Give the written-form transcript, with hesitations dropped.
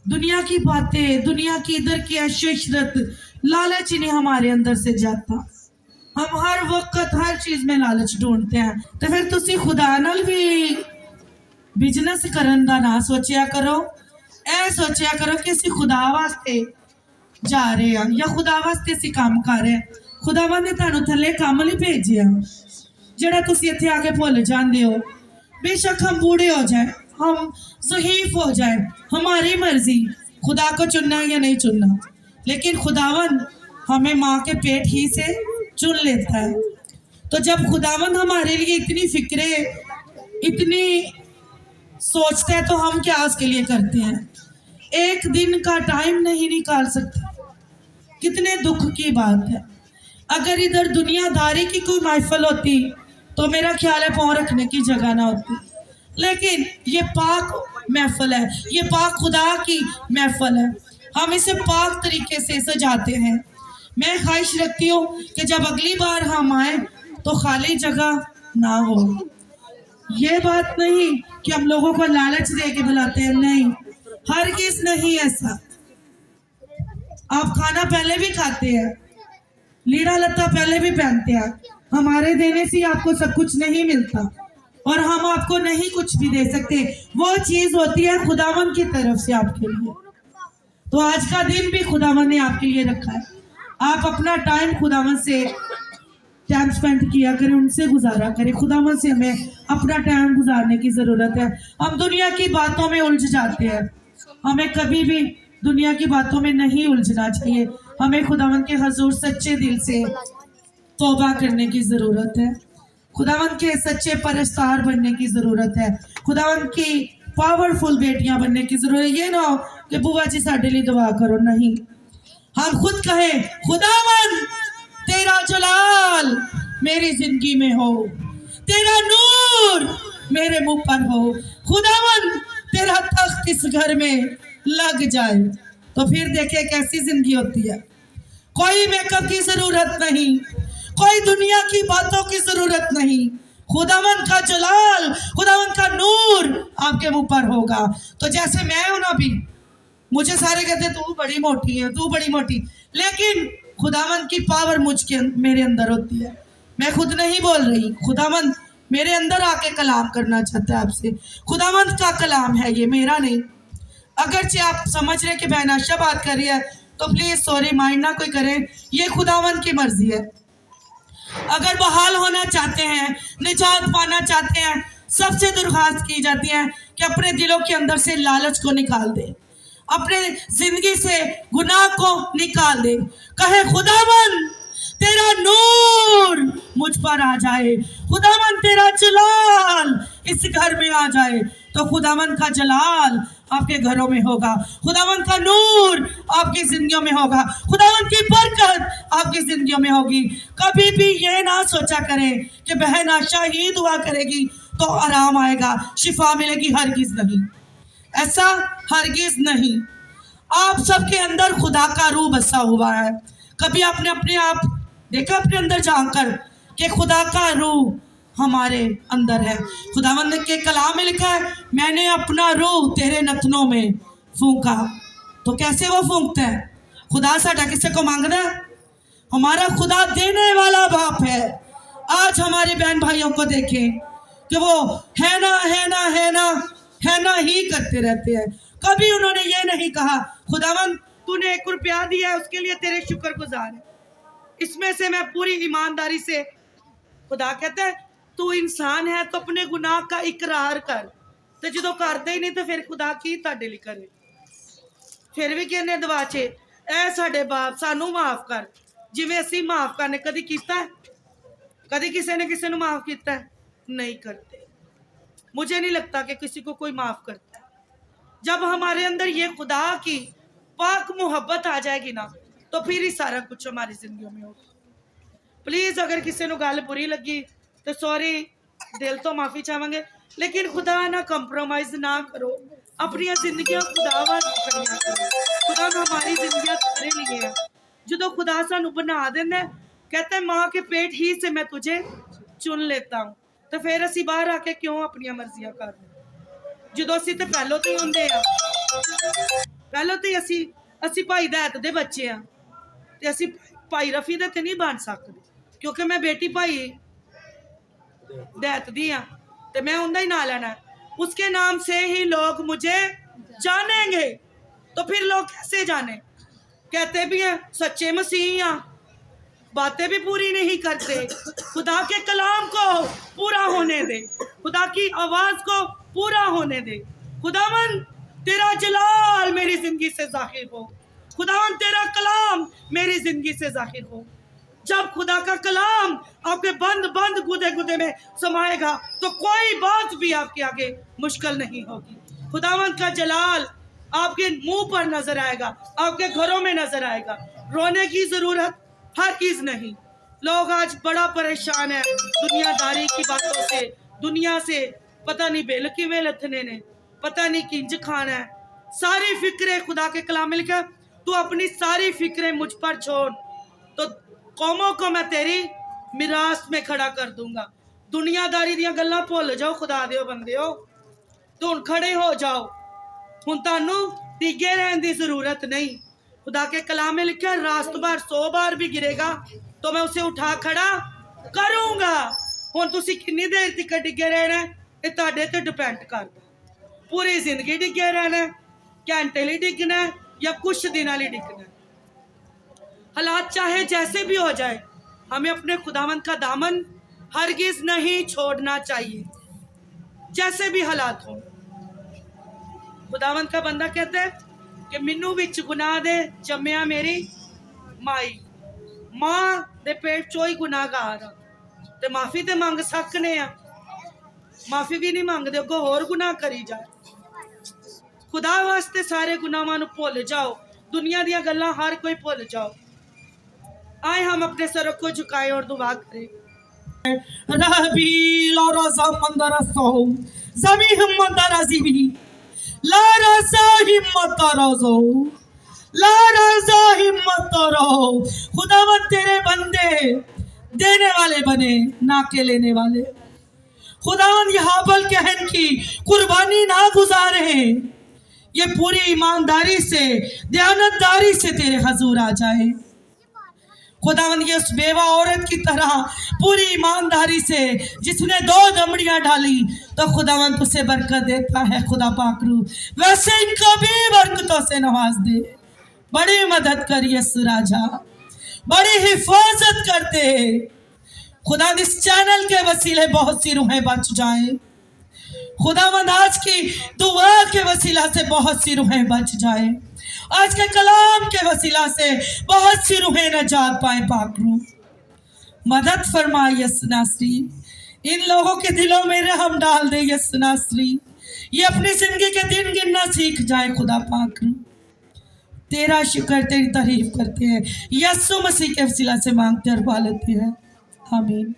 दुनिया की बातें, दुनिया की इधर की ऐशो-इशरत, लालच ही नहीं हमारे अंदर से जाता। हम हर वक्त हर चीज में लालच ढूंढते हैं। तो फिर तुसी खुदा नाल भी बिजनेस करन दा ना सोचिया करो। ऐ सोचिया करो कि ਅਸੀਂ खुदा वास्ते जा रहे हैं या खुदा वास्ते ਅਸੀਂ काम कर रहे हैं। खुदावन ने ਤੁਹਾਨੂੰ थल्ले काम ਲਈ भेजिया ਜਿਹੜਾ ਤੁਸੀਂ ਇੱਥੇ आके भुल जाते हो। बेशक हम बूढ़े हो जाए, हम ज़ईफ हो जाए, हमारी मर्जी खुदा को चुनना या नहीं चुनना, लेकिन खुदावन हमें माँ के पेट ही से चुन लेता है। तो जब खुदावन हमारे लिए इतनी फिक्रे, इतनी सोचता है, तो हम क्या उसके लिए करते हैं? एक दिन का टाइम नहीं निकाल सकते। कितने दुख की बात है। अगर इधर दुनियादारी की कोई महफिल होती तो मेरा ख्याल है पाँव रखने की जगह ना होती, लेकिन ये पाक महफिल है, ये पाक खुदा की महफिल है। हम इसे पाक तरीके से सजाते हैं। मैं ख्वाहिश रखती हूँ कि जब अगली बार हम आए तो खाली जगह ना हो। ये बात नहीं कि हम लोगों को लालच दे के बुलाते हैं, नहीं, हरगिज़ नहीं ऐसा। आप खाना पहले भी खाते हैं, लीड़ा लत्ता पहले भी पहनते हैं। हमारे देने से आपको सब कुछ नहीं मिलता और हम आपको नहीं कुछ भी दे सकते। वो चीज होती है खुदावन की तरफ से आपके लिए। तो आज का दिन भी खुदावन ने आपके लिए रखा है। आप अपना टाइम खुदावन से टाइम स्पेंड किया करें, उनसे गुजारा करें। खुदावन से हमें अपना टाइम गुजारने की ज़रूरत है। हम दुनिया की बातों में उलझ जाते हैं, हमें कभी भी दुनिया की बातों में नहीं उलझना चाहिए। हमें खुदावन के हजूर सच्चे दिल से तौबा करने की ज़रूरत है। खुदावन के सच्चे परस्तार बनने की ज़रूरत है। खुदावन की पावरफुल बेटियां बनने की ज़रूरत है। ये ना हो कि बुआ जी साडे लिए दुआ करो, नहीं, हम खुद कहें खुदावन तेरा जलाल मेरी जिंदगी में हो, तेरा नूर मेरे मुंह पर हो, खुदावन तेरा तख्त इस घर में लग जाए। तो फिर देखे कैसी जिंदगी होती है। कोई मेकअप की जरूरत नहीं, कोई दुनिया की बातों की जरूरत नहीं। खुदावन का जलाल, खुदावन का नूर आपके मुंह पर होगा। तो जैसे मैं हूं ना, भी मुझे सारे कहते तू बड़ी मोटी है, तू बड़ी मोटी, लेकिन खुदावन की पावर मेरे अंदर होती है। मैं खुद नहीं बोल रही, खुदावन मेरे अंदर आके कलाम करना चाहता है आपसे। खुदावन का कलाम है ये, मेरा नहीं। अगरचे आप समझ रहे कि बहन आशा बात कर रही है तो प्लीज सॉरी माइंड ना कोई करें, ये खुदावन की मर्जी है। अगर बहाल होना चाहते हैं, निजात पाना चाहते हैं, सबसे दरख्वास्त की जाती है कि अपने दिलों के अंदर से लालच को निकाल दे, अपने जिंदगी से गुनाह को निकाल दे। कहे खुदावन तेरा नूर मुझ पर आ जाए, खुदावन तेरा जलाल इस घर में आ जाए। तो खुदावन का जलाल आपके घरों में होगा, खुदावन का नूर आपकी जिंदगियों में होगा, खुदावन की बरकत आपकी जिंदगियों में होगी। कभी भी ये ना सोचा करें कि बहन आशा ही दुआ करेगी तो आराम आएगा, शिफा मिलेगी, हरगिज नहीं, ऐसा हरगिज नहीं। आप सबके अंदर खुदा का रूह बसा हुआ है। कभी आपने अपने आप देखा अपने अंदर जानकर कि खुदा का रूह हमारे अंदर है। खुदावंद के कलाम में लिखा है, मैंने अपना रूह तेरे नथनों में फूंका। तो कैसे वो फूंकता है? खुदा साडा किसी को मांगना है? हमारा खुदा देने वाला बाप है। आज हमारे बहन भाइयों को देखें कि वो है ना है ना है ना है ना ही करते रहते हैं। कभी उन्होंने ये नहीं कहा खुदावंद तूने 1 रुपया दिया है उसके लिए तेरे शुक्रगुजार है, इसमें से मैं पूरी ईमानदारी से। खुदा कहता है तू इंसान है तो अपने गुनाह का इकरार कर। तो जो करते ही नहीं तो फिर खुदा की तुहाडे लई करे। फिर भी कहने दवाचे ऐ साडे बाप सानू माफ कर, जिवें असीं माफ करने कदी कीता है? कदी किसी ने किसी को माफ किया है? नहीं करते। मुझे नहीं लगता कि किसी को कोई माफ करता है। जब हमारे अंदर ये खुदा की पाक मोहब्बत आ जाएगी ना, तो फिर ही सारा कुछ हमारी जिंदगी में होगा। प्लीज अगर किसी को गल बुरी लगी तो सॉरी, दिल तो माफी चाहेंगे, लेकिन खुदा ना कंप्रोमाइज ना करो। अपनी जिंदगी खुदा वास्ते करिया करो। खुदा ने हमारी जिंदगी तेरे लिए है। जो खुदा सानू बना देना, कहते हैं माँ के पेट ही से मैं तुझे चुन लेता हूँ। तो फिर असी बाहर आके क्यों अपन मर्जियां कर, जो असी तो पहलों तो ही होंगे। ਪਹਿਲਾਂ ਤੇ ਅਸੀਂ ਭਾਈ ਦੈਤ ਦੇ ਬੱਚੇ ਆ ਤੇ ਅਸੀਂ ਭਾਈ ਰਫੀ ਦੇ ਤੇ ਨਹੀਂ ਬਣ ਸਕਦੇ ਕਿਉਂਕਿ ਮੈਂ ਬੇਟੀ ਭਾਈ दैत दी हाँ तो मैं उनका ही ना लेना है। उसके नाम से ही लोग मुझे जानेंगे। तो फिर लोग कैसे जाने? कहते भी हैं सच्चे मसीह हाँ, बातें भी पूरी नहीं करते। खुदा के कलाम को पूरा होने दे, खुदा की आवाज को पूरा होने दे। खुदावन तेरा जलाल मेरी जिंदगी से जाहिर हो, खुदावन तेरा कलाम मेरी जिंदगी से जाहिर हो। जब खुदा का कलाम आपके बंद बंद गुदे गुदे में समाएगा तो कोई बात भी आपके आगे मुश्किल नहीं होगी। खुदावंत का जलाल आपके मुंह पर नजर आएगा, आपके घरों में नजर आएगा। रोने की जरूरत हर चीज नहीं। लोग आज बड़ा परेशान है दुनियादारी की बातों से, दुनिया से, पता नहीं बेल किवें लथने ने, पता नहीं किंज खाना है। सारी फिक्रें खुदा के कलाम में लिखा, तू अपनी सारी फिक्रें मुझ पर छोड़ तो कौमों को मैं तेरी मिरास में खड़ा कर दूंगा। दुनियादारी दियां गल्लां भुल जाओ खुदा दे बंदे हो, तो हुण खड़े हो जाओ। हुण तुहानू डिगे रहने की जरूरत नहीं। खुदा के कलाम में लिखा, रात बार 100 बार भी गिरेगा तो मैं उसे उठा खड़ा करूंगा। हुण तुसी कितनी देर तक डिगे रहना है ये तुहाडे ते डिपेंड करदा। पूरी जिंदगी डिगे रहना है, घंटे लिए डिगना है या कुछ दिनों लिए डिगना है। हालात चाहे जैसे भी हो जाए, हमें अपने खुदावंत का दामन हरगिज नहीं छोड़ना चाहिए, जैसे भी हालात हो। खुदावंत का बंदा कहता है कि मैनू विच गुनाह दे जम्मिया मेरी माई, मां दे पेट चो ही गुनाहगार ते माफी ते मंग सकने आ, माफी भी नहीं मंगते, अगों होर गुनाह करी जाए। खुदा वास्ते सारे गुनाहां नू भुल जाओ, दुनिया दी गल्लां हर कोई भुल जाओ। आए हम अपने सरों को झुकाए और दुआ करें। रबी लरसा मंदरसो जमी हिम्मत रजीबी ला रसा हिम्मत रजो ला रसा हिम्मत रहो। खुदावंत तेरे बंदे देने वाले बने ना के लेने वाले। खुदावंत ये हाबल कहन की कुर्बानी ना गुजारे, ये पूरी ईमानदारी से दयानतदारी से तेरे हजूर आ जाए। खुदावंद ये उस बेवा औरत की तरह पूरी ईमानदारी से जिसने 2 दमड़ियां डाली तो खुदावंद उसे बरकत देता है। खुदा पाकरू वैसे इनको भी बरकतों से नवाज दे। बड़ी मदद करिए यीशु राजा, बड़ी हिफाजत करते। खुदा इस चैनल के वसीले बहुत सी रूहें बच जाएं। खुदावंद आज की दुआ के वसीला से बहुत सी रूहें बच जाएं। आज के कलाम के वसीला से बहुत सी रूहें नजात पाए। पाकरू मदद फरमाए यीशु नासरी, इन लोगों के दिलों में रहम डाल दे यीशु नासरी, ये अपनी जिंदगी के दिन गिनना सीख जाए। खुदा पाकरू तेरा शुक्र, तेरी तारीफ करते हैं, यीशु मसीह के वसीला से मांगते और पा लेते हैं, आमीन।